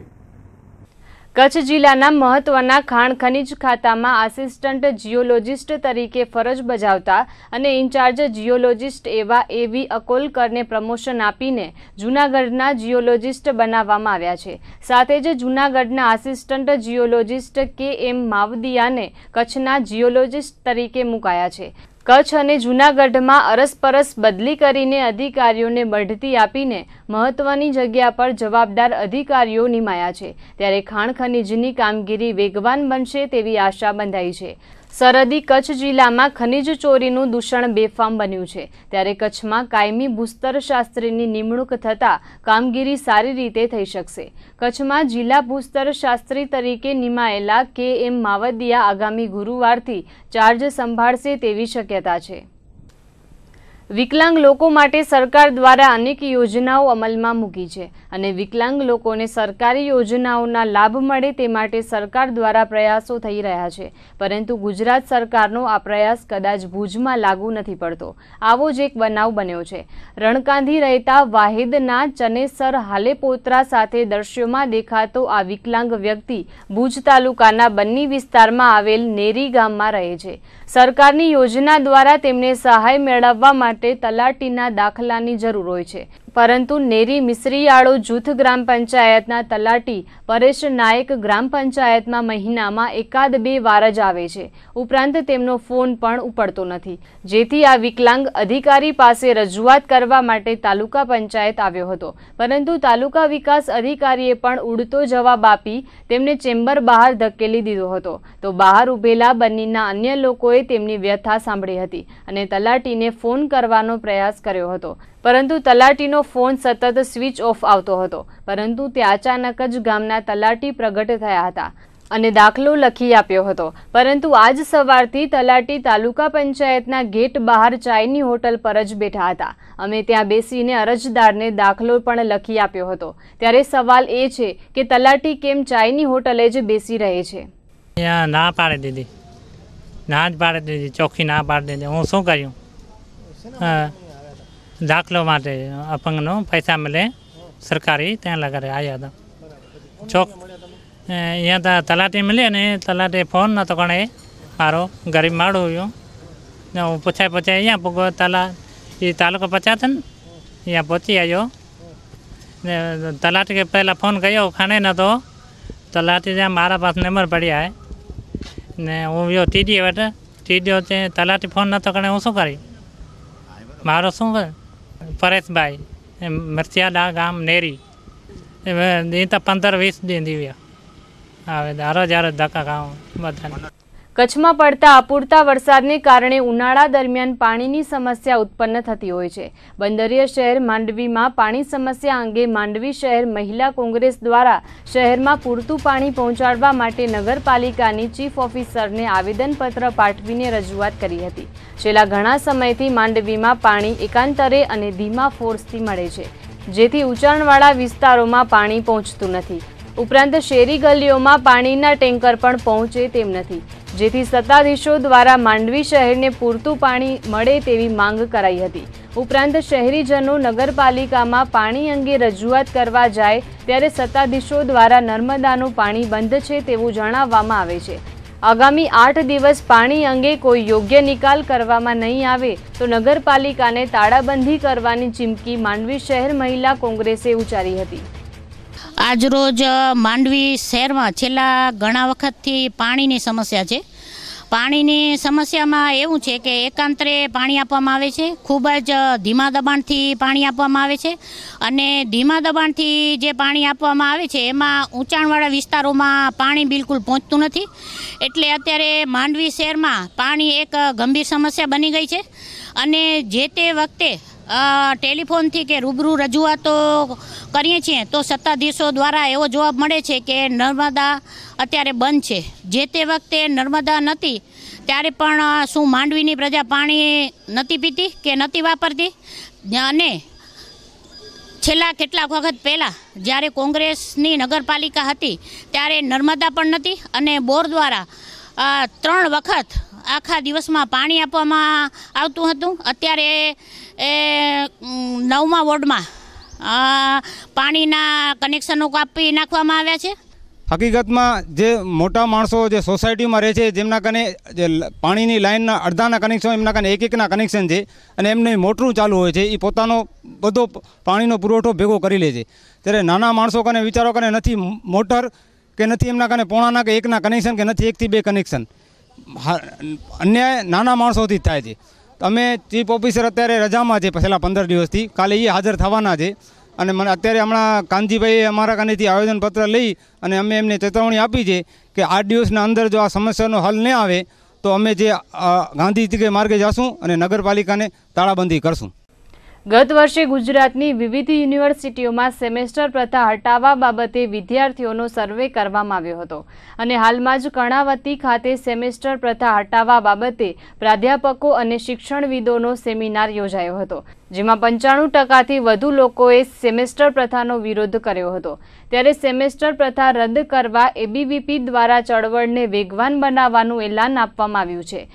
કચ્છ જિલ્લાના મહત્વના ખાણ ખનીજ ખાતામાં આસિસ્ટન્ટ જીઓલોજિસ્ટ તરીકે ફરજ બજાવતા અને ઇન્ચાર્જ જીઓલોજિસ્ટ એવા એવી અકોલકરને પ્રમોશન આપીને જૂનાગઢના જીઓલોજિસ્ટ બનાવવામાં આવ્યા છે. સાથે જ જૂનાગઢના આસિસ્ટન્ટ જીઓલોજિસ્ટ KM માવદિયાને કચ્છના જીઓલોજિસ્ટ તરીકે મુકાયા છે. કચ્છ અને જૂનાગઢમાં અરસપરસ બદલી કરીને અધિકારીઓને બઢતી આપીને મહત્વની જગ્યા પર જવાબદાર અધિકારીઓ નિમાયા છે. ત્યારે ખાણ ખનીજની કામગીરી વેગવાન બનશે તેવી આશા બંધાઈ છે. સરહદી કચ્છ જિલ્લામાં ખનીજ ચોરીનું દૂષણ બેફામ બન્યું છે, ત્યારે કચ્છમાં કાયમી ભૂસ્તરશાસ્ત્રીની નિમણૂક થતાં કામગીરી સારી રીતે થઈ શકશે. કચ્છમાં જિલ્લા ભૂસ્તરશાસ્ત્રી તરીકે નિમાયેલા KM માવદિયા આગામી ગુરુવારથી ચાર્જ સંભાળશે તેવી શક્યતા છે. વિકલાંગ લોકો માટે સરકાર દ્વારા અનેક યોજનાઓ અમલમાં મૂકી છે અને વિકલાંગ લોકોને સરકારી યોજનાઓના લાભ મળે તે માટે સરકાર દ્વારા પ્રયાસો થઈ રહ્યા છે, પરંતુ ગુજરાત સરકારનો આ પ્રયાસ કદાચ ભુજમાં લાગુ નથી પડતો. આવો જ એક બનાવ બન્યો છે. રણકાંધી રહેતા વાહિદના ચનેસર હાલેપોત્રા સાથે દ્રશ્યોમાં દેખાતો આ વિકલાંગ વ્યક્તિ ભુજ તાલુકાના બન્ની વિસ્તારમાં આવેલ નેરી ગામમાં રહે છે. સરકારની યોજના દ્વારા તેમને સહાય મેળવવા માટે તલાટીના દાખલાની જરૂર હોય છે, પરંતુ નેરી મિસરીયાળો જૂથ ગ્રામ પંચાયતના તલાટી પરેશ નાયક ગ્રામ પંચાયતમાં મહિનામાં એકાદ બે વાર જ આવે છે. ઉપરાંત તેમનો ફોન પણ ઉપડતો નથી, જેથી આ વિકલાંગ અધિકારી પાસે રજૂઆત કરવા માટે તાલુકા પંચાયત આવ્યો હતો, પરંતુ તાલુકા વિકાસ અધિકારીએ પણ ઉડતો જવાબ આપી તેમને ચેમ્બર બહાર ધકેલી દીધો હતો. તો બહાર ઉભેલા બન્નીના અન્ય લોકોએ તેમની વ્યથા સાંભળી હતી અને તલાટીને ફોન કરવાનો પ્રયાસ કર્યો હતો, પરંતુ તલાટીનો ફોન સતત સ્વિચ ઓફ આવતો હતો. પરંતુ તે અચાનક જ ગામના તલાટી પ્રગટ થયા હતા અને દાખલો લખી આપ્યો હતો. પરંતુ આજ સવારથી તલાટી તાલુકા પંચાયતના ગેટ બહાર ચાયની હોટલ પર જ બેઠા હતા. અમે ત્યાં બેસીને અરજદારને દાખલો પણ લખી આપ્યો હતો. ત્યારે સવાલ એ છે કે તલાટી કેમ ચાયની હોટલે જ બેસી રહે છે? ના પાડી દીધી, ના જ પાડી દીધી, ચોખ્ખી ના પાડી દીધી. હું શું કર્યું? દાખલો માટે અપંગનો પૈસા મળે સરકારી, ત્યાં લગાડે આવ્યા હતા. ચોક અહીંયા તલાટી મળે ને તલાટી ફોન નતો કણે, મારો ગરીબ માળું હું પૂછાય અહીંયા પૂગો એ તાલુકો પચાસ ને અહીંયા પહોંચી આવ્યો ને તલાટી કે પહેલાં ફોન કર્યો ખાણે નતો. તલાટી ત્યાં મારા પાસે નંબર પડ્યા ને હું ગયો ટીડીઓ એટલે ટીડીઓ તલાટી ફોન નતો કણે, હું શું કરી? મારો શું પરેશભાઈ મરચિયાડા ગામ નેરી એ તો 15-20 દિન દીવ્યા આવે દારો જ્યારે ધક્કા ગામ બધા. કચ્છમાં પડતા અપૂરતા વરસાદને કારણે ઉનાળા દરમિયાન પાણીની સમસ્યા ઉત્પન્ન થતી હોય છે. બંદરીય શહેર માંડવીમાં પાણી સમસ્યા અંગે માંડવી શહેર મહિલા કોંગ્રેસ દ્વારા શહેરમાં પૂરતું પાણી પહોંચાડવા માટે નગરપાલિકાની ચીફ ઓફિસરને આવેદનપત્ર પાઠવીને રજૂઆત કરી હતી. છેલ્લા ઘણા સમયથી માંડવીમાં પાણી એકાંતરે અને ધીમા ફોર્સથી મળે છે, જેથી ઊંચાણવાળા વિસ્તારોમાં પાણી પહોંચતું નથી. ઉપરાંત શેરી ગલીઓમાં પાણીના ટેન્કર પણ પહોંચે તેમ નથી, જેથી સત્તાધીશો દ્વારા માંડવી શહેરને પૂરતું પાણી મળે તેવી માંગ કરાઈ હતી. ઉપરાંત શહેરીજનો નગરપાલિકામાં પાણી અંગે રજૂઆત કરવા જાય ત્યારે સત્તાધીશો દ્વારા નર્મદાનું પાણી બંધ છે તેવું જણાવવામાં આવે છે. આગામી 8 દિવસ પાણી અંગે કોઈ યોગ્ય નિકાલ કરવામાં નહીં આવે તો નગરપાલિકાને તાળાબંધી કરવાની ચીમકી માંડવી શહેર મહિલા કોંગ્રેસે ઉચ્ચારી હતી. આજરોજ માંડવી શહેરમાં છેલ્લા ઘણા વખતથી પાણીની સમસ્યા છે. પાણીની સમસ્યામાં એવું છે કે એકાંતરે પાણી આપવામાં આવે છે, ખૂબ જ ધીમા દબાણથી પાણી આપવામાં આવે છે અને ધીમા દબાણથી જે પાણી આપવામાં આવે છે એમાં ઊંચાણવાળા વિસ્તારોમાં પાણી બિલકુલ પહોંચતું નથી. એટલે અત્યારે માંડવી શહેરમાં પાણી એક ગંભીર સમસ્યા બની ગઈ છે અને જે તે વખતે ટેલિફોનથી કે રૂબરૂ રજૂઆતો કરીએ છીએ તો સત્તાધીશો દ્વારા એવો જવાબ મળે છે કે નર્મદા અત્યારે બંધ છે. જે તે વખતે નર્મદા નથી ત્યારે પણ શું માંડવીની પ્રજા પાણી નથી પીતી કે નથી વાપરતી? અને છેલ્લા કેટલાક વખત પહેલાં જ્યારે કોંગ્રેસની નગરપાલિકા હતી ત્યારે નર્મદા પણ નથી અને બોર દ્વારા 3 વખત આખા દિવસમાં પાણી આપવામાં આવતું હતું. અત્યારે 9મા વોર્ડમાં પાણીના કનેક્શનો કાપી નાખવામાં આવ્યા છે. હકીકતમાં જે મોટા માણસો જે સોસાયટીમાં રહે છે જેમના કને જે પાણીની લાઇનના અડધાના કનેક્શન એમના કને એક-એકના કનેક્શન છે અને એમને મોટરું ચાલુ હોય છે, એ પોતાનો બધો પાણીનો પુરવઠો ભેગો કરી લે છે. ત્યારે નાના માણસો કને વિચારો કને નથી મોટર કે નથી એમના કને પોણાના કે એકના કનેક્શન કે નથી 1 થી 2 કનેક્શન. અન્યાય નાના માણસોથી જ થાય છે. અમે ચીફ ઓફિસર અત્યારે રજામાં છે છેલ્લા 15 દિવસથી, કાલે એ હાજર થવાના છે અને મને અત્યારે હમણાં કાનજીભાઈએ અમારા કાનેથી આવેદનપત્ર લઈ અને અમે એમને ચેતવણી આપી છે કે 8 દિવસના અંદર જો આ સમસ્યાનો હલ ન આવે તો અમે જે ગાંધીજી માર્ગે જશું અને નગરપાલિકાને તાળાબંધી કરશું. ગત વર્ષે ગુજરાતની વિવિધ યુનિવર્સિટીઓમાં સેમેસ્ટર પ્રથા હટાવવા બાબતે વિદ્યાર્થીઓનો સર્વે કરવામાં આવ્યો હતો અને હાલમાં જ કર્ણાવતી ખાતે સેમેસ્ટર પ્રથા હટાવવા બાબતે પ્રાધ્યાપકો અને શિક્ષણવિદોનો સેમિનાર યોજાયો હતો, જેમાં 95% વધુ લોકોએ સેમેસ્ટર પ્રથાનો વિરોધ કર્યો હતો. ત્યારે સેમેસ્ટર પ્રથા રદ કરવા એબીવીપી દ્વારા ચળવળને વેગવાન બનાવવાનું એલાન આપવામાં આવ્યું છે.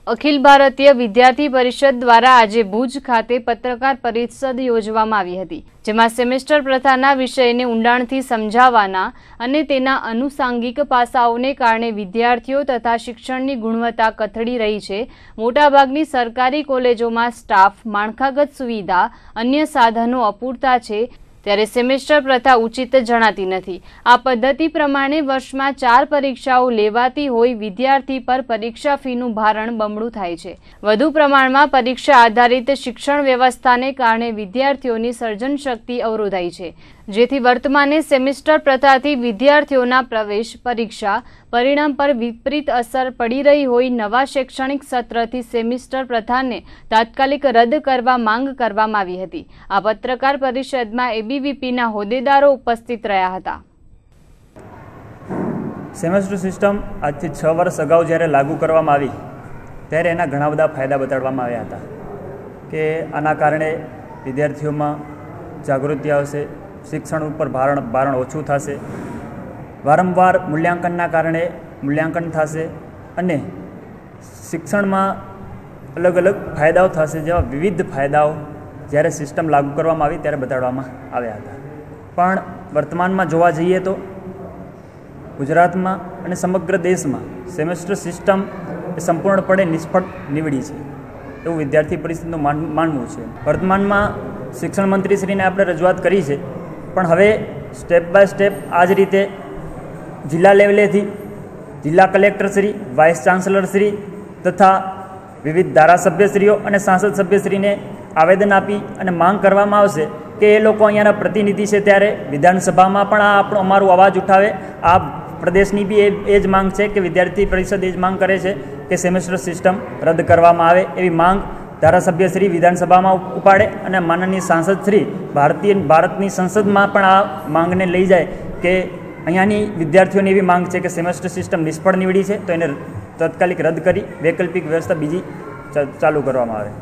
અખિલ ભારતીય વિદ્યાર્થી પરિષદ દ્વારા આજે ભુજ ખાતે પત્રકાર પરિષદ યોજવામાં આવી હતી, જેમાં સેમેસ્ટર પ્રથાના વિષયને ઊંડાણથી સમજાવવાના અને તેના આનુષાંગિક પાસાઓને કારણે વિદ્યાર્થીઓ તથા શિક્ષણની ગુણવત્તા કથળી રહી છે. મોટાભાગની સરકારી કોલેજોમાં સ્ટાફ, માળખાગત સુવિધા, અન્ય સાધનો અપૂરતા છે, ત્યારે સેમેસ્ટર પ્રથા ઉચિત જણાતી નથી. આ પદ્ધતિ પ્રમાણે વર્ષમાં 4 પરીક્ષાઓ લેવાતી હોય વિદ્યાર્થી પર પરીક્ષા ફીનું ભારણ બમણું થાય છે. વધુ પ્રમાણમાં પરીક્ષા આધારિત શિક્ષણ વ્યવસ્થાને કારણે વિદ્યાર્થીઓની સર્જન શક્તિ અવરોધાઈ છે, જેથી વર્તમાને સેમેસ્ટર પ્રથાથી વિદ્યાર્થીઓના પ્રવેશ પરીક્ષા પરિણામ પર વિપરીત અસર પડી રહી હોય નવા શૈક્ષણિક સત્રથી સેમેસ્ટર પ્રથાને તાત્કાલિક રદ કરવા માંગ કરવામાં આવી હતી. આ પત્રકાર પરિષદમાં એબીવીપીના હોદ્દેદારો ઉપસ્થિત રહ્યા હતા. સેમેસ્ટર સિસ્ટમ આજથી 6 વર્ષ અગાઉ જ્યારે લાગુ કરવામાં આવી ત્યારે એના ઘણા બધા ફાયદા બતાડવામાં આવ્યા હતા કે આના કારણે વિદ્યાર્થીઓમાં જાગૃતિ આવશે, શિક્ષણ ઉપર ભારણ ઓછું થશે, વારંવાર મૂલ્યાંકનના કારણે મૂલ્યાંકન થશે અને શિક્ષણમાં અલગ અલગ ફાયદાઓ થશે. જેવા વિવિધ ફાયદાઓ જ્યારે સિસ્ટમ લાગુ કરવામાં આવી ત્યારે બતાડવામાં આવ્યા હતા. પણ વર્તમાનમાં જોવા જઈએ તો ગુજરાતમાં અને સમગ્ર દેશમાં સેમેસ્ટર સિસ્ટમ એ સંપૂર્ણપણે નિષ્ફળ નીવડી છે એવું વિદ્યાર્થી પરિષદનું માનવું છે. વર્તમાનમાં શિક્ષણ મંત્રીશ્રીને આપણે રજૂઆત કરી છે, પણ હવે સ્ટેપ બાય સ્ટેપ આ જ રીતે જિલ્લા લેવલેથી જિલ્લા કલેક્ટરશ્રી, વાઇસ ચાન્સલરશ્રી તથા વિવિધ ધારાસભ્યશ્રીઓ અને સાંસદ સભ્યશ્રીને આવેદન આપી અને માંગ કરવામાં આવશે કે એ લોકો અહીંયાના પ્રતિનિધિ છે ત્યારે વિધાનસભામાં પણ અમારું અવાજ ઉઠાવે. આ પ્રદેશની બી એ જ માંગ છે કે વિદ્યાર્થી પરિષદ એ જ માંગ કરે છે કે સેમેસ્ટર સિસ્ટમ રદ કરવામાં આવે એવી માંગ ધારાસભ્યશ્રી વિધાનસભામાં ઉપાડે અને માનનીય સાંસદશ્રી ભારતની સંસદમાં પણ આ માંગને લઈ જાય કે અહીંયાની વિદ્યાર્થીઓની એવી માંગ છે કે સેમેસ્ટર સિસ્ટમ નિષ્ફળ નીવડી છે તો એને તાત્કાલિક રદ કરી વૈકલ્પિક વ્યવસ્થા બીજી ચાલુ કરવામાં આવે.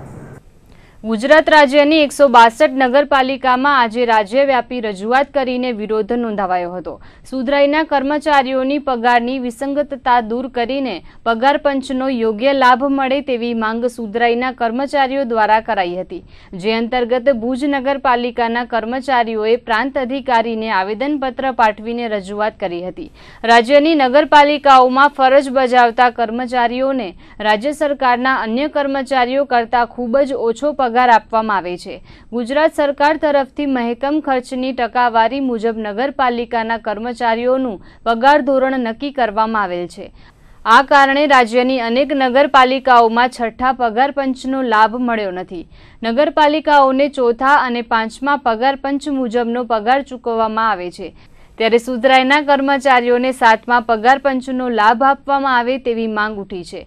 ગુજરાત રાજ્યની 162 નગરપાલિકામાં આજે રાજ્યવ્યાપી રજૂઆત કરીને વિરોધ નોંધાવાયો હતો. સુધરાઈના કર્મચારીઓની પગારની વિસંગતતા દૂર કરીને પગાર પંચનો યોગ્ય લાભ મળે તેવી માંગ સુધરાઈના કર્મચારીઓ દ્વારા કરાઈ હતી, જે અંતર્ગત ભુજ નગરપાલિકાના કર્મચારીઓએ પ્રાંત અધિકારીને આવેદનપત્ર પાઠવીને રજૂઆત કરી હતી. રાજ્યની નગરપાલિકાઓમાં ફરજ બજાવતા કર્મચારીઓને રાજ્ય સરકારના અન્ય કર્મચારીઓ કરતાં ખૂબ જ ઓછો પગાર આપવામાં આવે છે. ગુજરાત સરકાર તરફથી મહેકમ ખર્ચની ટકાવારી મુજબ નગરપાલિકાના કર્મચારીઓનું પગાર ધોરણ નક્કી કરવામાં આવેલ છે. આ કારણે રાજ્યની અનેક નગરપાલિકાઓમાં છઠ્ઠા પગાર પંચનો લાભ મળ્યો નથી. નગરપાલિકાઓને ચોથા અને પાંચમા પગાર પંચ મુજબનો પગાર ચૂકવવામાં આવે છે, ત્યારે સુધરાઈના કર્મચારીઓને સાતમા પગાર પંચનો લાભ આપવામાં આવે તેવી માંગ ઉઠી છે.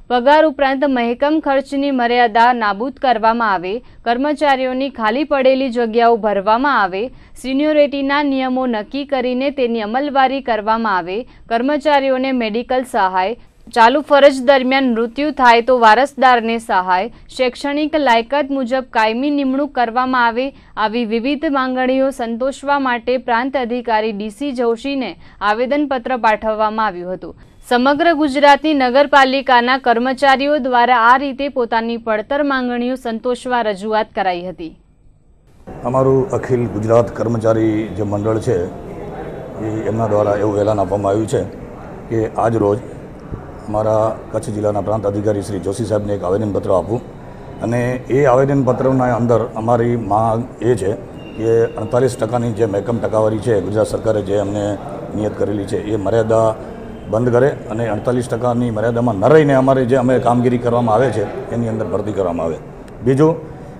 પગાર ઉપરાંત મહેકમ ખર્ચની મર્યાદા નાબૂદ કરવામાં આવે, કર્મચારીઓની ખાલી પડેલી જગ્યાઓ ભરવામાં આવે, સિનિયોરિટીના નિયમો નક્કી કરીને તેની અમલવારી કરવામાં આવે, કર્મચારીઓને મેડિકલ સહાય, ચાલુ ફરજ દરમિયાન મૃત્યુ થાય તો વારસદારને સહાય, શૈક્ષણિક લાયકાત મુજબ કાયમી નિમણૂક કરવામાં આવે. આવી વિવિધ માંગણીઓ સંતોષવા માટે પ્રાંત અધિકારી ડીસી જોશીને આવેદનપત્ર પાઠવવામાં આવ્યું હતું. સમગ્ર ગુજરાતની નગરપાલિકાના કર્મચારીઓ દ્વારા આ રીતે પોતાની પડતર માંગણીઓ સંતોષવા રજૂઆત કરાઈ હતી. અમારું અખિલ ગુજરાત કર્મચારી જે મંડળ છે એમના દ્વારા એવું એલાન આપવામાં આવ્યું છે કે આજ રોજ અમારા કચ્છ જિલ્લાના પ્રાંત અધિકારી શ્રી જોશી સાહેબને એક આવેદનપત્ર આપવું અને એ આવેદનપત્રના અંદર અમારી માંગ એ છે કે 48% જે મહેકમ ટકાવારી છે ગુજરાત સરકારે જે અમને નિયત કરેલી છે એ મર્યાદા બંધ કરે અને 48%ની મર્યાદામાં ન રહીને અમારે જે અમે કામગીરી કરવામાં આવે છે એની અંદર ભરતી કરવામાં આવે. બીજું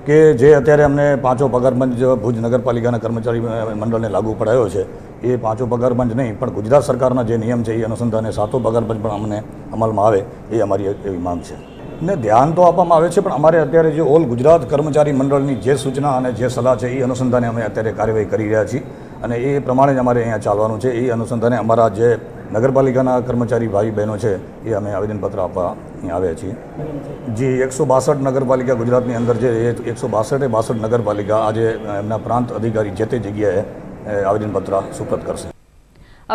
કે જે અત્યારે અમને 5 પગારપંચ ભુજ નગરપાલિકાના કર્મચારી મંડળને લાગુ પડાયો છે એ 5 પગારપંચ નહીં પણ ગુજરાત સરકારના જે નિયમ છે એ અનુસંધાને 7 પગારપંચ પણ અમને અમલમાં આવે એ અમારી એવી માંગ છે. ને ધ્યાન તો આપવામાં આવે છે પણ અમારે અત્યારે જે ઓલ ગુજરાત કર્મચારી મંડળની જે સૂચના અને જે સલાહ છે એ અનુસંધાને અમે અત્યારે કાર્યવાહી કરી રહ્યા છીએ અને એ પ્રમાણે જ અમારે અહીંયા ચાલવાનું છે. એ અનુસંધાને અમારા જે નગરપાલિકાના કર્મચારી ભાઈ બહેનો છે એ અમે આવેદનપત્ર આપવા અહીંયા આવ્યા છીએ. જે 162 નગરપાલિકા ગુજરાતની અંદર છે એ 162 નગરપાલિકા આજે એમના પ્રાંત અધિકારી જે તે જગ્યાએ આવેદનપત્ર સુપ્રત કરશે.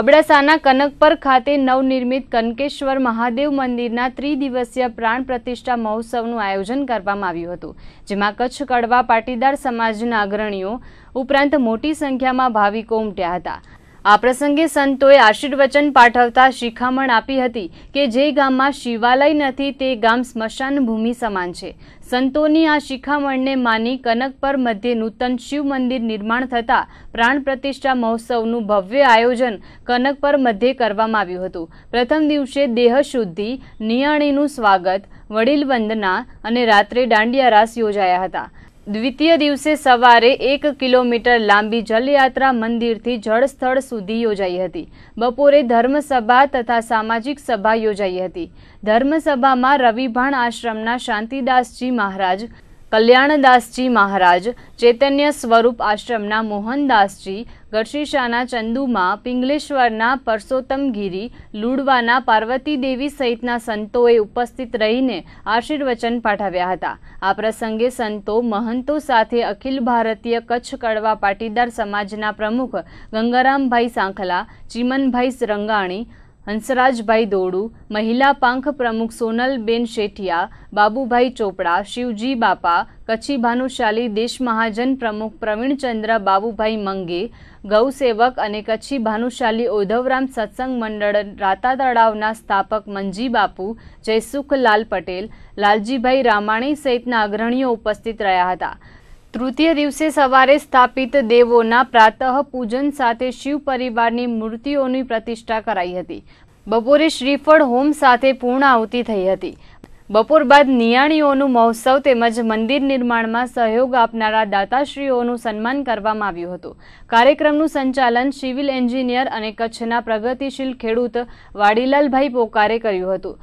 અબડાસાના કનકપર ખાતે નવનિર્મિત કનકેશ્વર મહાદેવ મંદિરના ત્રિદિવસીય પ્રાણ પ્રતિષ્ઠા મહોત્સવનું આયોજન કરવામાં આવ્યું હતું, જેમાં કચ્છ કડવા પાટીદાર સમાજના અગ્રણીઓ ઉપરાંત મોટી સંખ્યામાં ભાવિકો ઉમટ્યા હતા. આ પ્રસંગે સંતોએ આશીર્વચન પાઠવતા શિખામણ આપી હતી કે જે ગામમાં શિવાલય નથી તે ગામ સ્મશાન ભૂમિ સમાન છે. સંતોની આ શિખામણને માની કનકપર મધ્યે નૂતન શિવ મંદિર નિર્માણ થતાં પ્રાણ પ્રતિષ્ઠા મહોત્સવનું ભવ્ય આયોજન કનકપર મધ્યે કરવામાં આવ્યું હતું. પ્રથમ દિવસે દેહ શુદ્ધિ, નિયાણીનું સ્વાગત, વડીલ વંદના અને રાત્રે દાંડિયા રાસ યોજાયા હતા. દ્વિતીય દિવસે સવારે 1 કિલોમીટર લાંબી જલયાત્રા મંદિરથી જળસ્થળ સુધી યોજાઈ હતી. બપોરે ધર્મસભા તથા સામાજિક સભા યોજાઈ હતી. ધર્મસભામાં રવિભાણ આશ્રમના શાંતિદાસજી મહારાજ, કલ્યાણદાસજી મહારાજ, ચૈતન્ય સ્વરૂપ આશ્રમના મોહનદાસજી, ગઢશીશાના ચંદુમા, પિંગલેશ્વરના પરસોત્તમગીરી, લુડવાના પાર્વતી દેવી સહિતના સંતોએ ઉપસ્થિત રહીને આશીર્વચન પાઠવ્યા હતા. આ પ્રસંગે સંતો મહંતો સાથે અખિલ ભારતીય કચ્છ કડવા પાટીદાર સમાજના પ્રમુખ ગંગારામભાઈ સાંખલા, ચીમનભાઈ રંગાણી, હંસરાજભાઈ દોડુ, મહિલા પાંખ પ્રમુખ સોનલબેન શેઠિયા, બાબુભાઈ ચોપડા, શિવજી બાપા, કચ્છી ભાનુશાલી દેશ મહાજન પ્રમુખ પ્રવીણચંદ્ર બાબુભાઈ મંગે, ગૌસેવક અને કચ્છી ભાનુશાલી ઓધવરામ સત્સંગ મંડળ રાતા તળાવના સ્થાપક મંજી બાપુ, જયસુખલાલ પટેલ, લાલજીભાઈ રામાણી સહિતના અગ્રણીઓ ઉપસ્થિત રહ્યા હતા. તૃતીય દિવસે સવારે સ્થાપિત દેવોના પ્રાતઃ પૂજન સાથે શિવ પરિવારની મૂર્તિઓની પ્રતિષ્ઠા કરાઈ હતી. બપોરે શ્રીફળ હોમ સાથે પૂર્ણ આહુતિ થઈ હતી. બપોર બાદ નિયાણીઓનું મહોત્સવ તેમજ મંદિર નિર્માણમાં સહયોગ આપનારા દાતાશ્રીઓનું સન્માન કરવામાં આવ્યું હતું. કાર્યક્રમનું સંચાલન સિવિલ એન્જિનિયર અને કચ્છના પ્રગતિશીલ ખેડૂત વાડીલાલભાઈ પોકારે કર્યું હતું.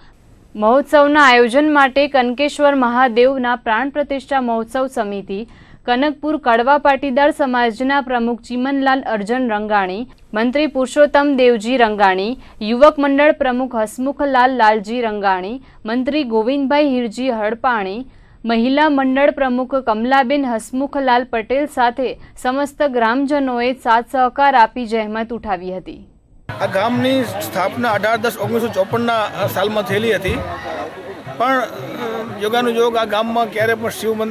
મહોત્સવના આયોજન માટે કનકેશ્વર મહાદેવના પ્રાણ પ્રતિષ્ઠા મહોત્સવ સમિતિ, કનકપુર કડવા પાટીદાર સમાજના પ્રમુખ ચીમનલાલ અર્જન રંગાણી, મંત્રી પુરુષોત્તમ દેવજી રંગાણી, યુવક મંડળ પ્રમુખ હસમુખલાલ લાલજી રંગાણી, મંત્રી ગોવિંદભાઈ હિરજી હડપાણી, મહિલા મંડળ પ્રમુખ કમલાબેન હસમુખલાલ પટેલ સાથે સમસ્ત ગ્રામજનોએ સાથ સહકાર આપી જહેમત ઉઠાવી હતી. આ ગામની સ્થાપના 18/10/1954 સાલમાં થયેલી હતી, પણ યોગાનુયોગ આ ગામમાં ક્યારે પણ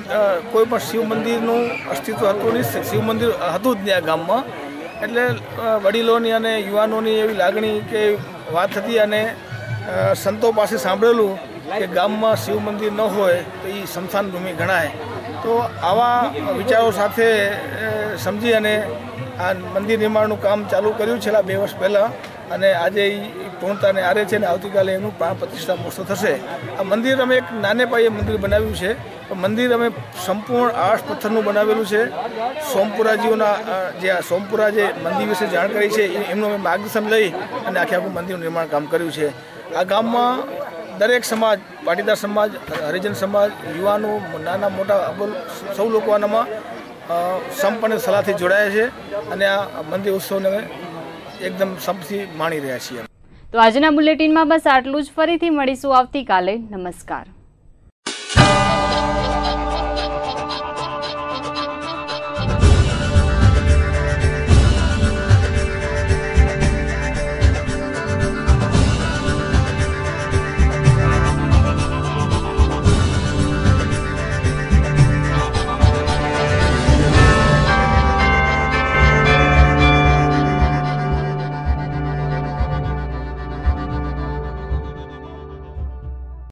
કોઈ પણ શિવ મંદિરનું અસ્તિત્વ હતું નહીં. શિવ મંદિર હતું જ નહીં આ ગામમાં. એટલે વડીલોની અને યુવાનોની એવી લાગણી કે વાત હતી અને સંતો પાસે સાંભળેલું કે ગામમાં શિવ મંદિર ન હોય તો એ સ્મશાન ભૂમિ ગણાય. તો આવા વિચારો સાથે સમજી અને આ મંદિર નિર્માણનું કામ ચાલુ કર્યું છેલ્લા 2 વર્ષ પહેલાં અને આજે એ પૂર્ણતાને આરે છે અને આવતીકાલે એનું પ્રાણ પ્રતિષ્ઠા મહોત્સવ થશે. આ મંદિર અમે એક નાને પાયે મંદિર બનાવ્યું છે. મંદિર અમે સંપૂર્ણ આર્ટ પથ્થરનું બનાવેલું છે. સોમપુરાજીઓના સોમપુરા જે મંદિર વિશે જાણકારી છે એમનું અમે માર્ગદર્શન લઈ અને આખું મંદિરનું નિર્માણ કામ કર્યું છે. આ ગામમાં દરેક સમાજ, પાટીદાર સમાજ, હરિજન સમાજ, યુવાનો, નાના મોટા સૌ લોકો આનામાં સંપન્ન સલાહથી જોડાયા છે અને આ મંદિર ઉત્સવને એકદમ સંપથી માણી રહ્યા છીએ. તો આજના બુલેટિનમાં બસ આટલું જ. ફરીથી મળીશું આવતીકાલે. નમસ્કાર.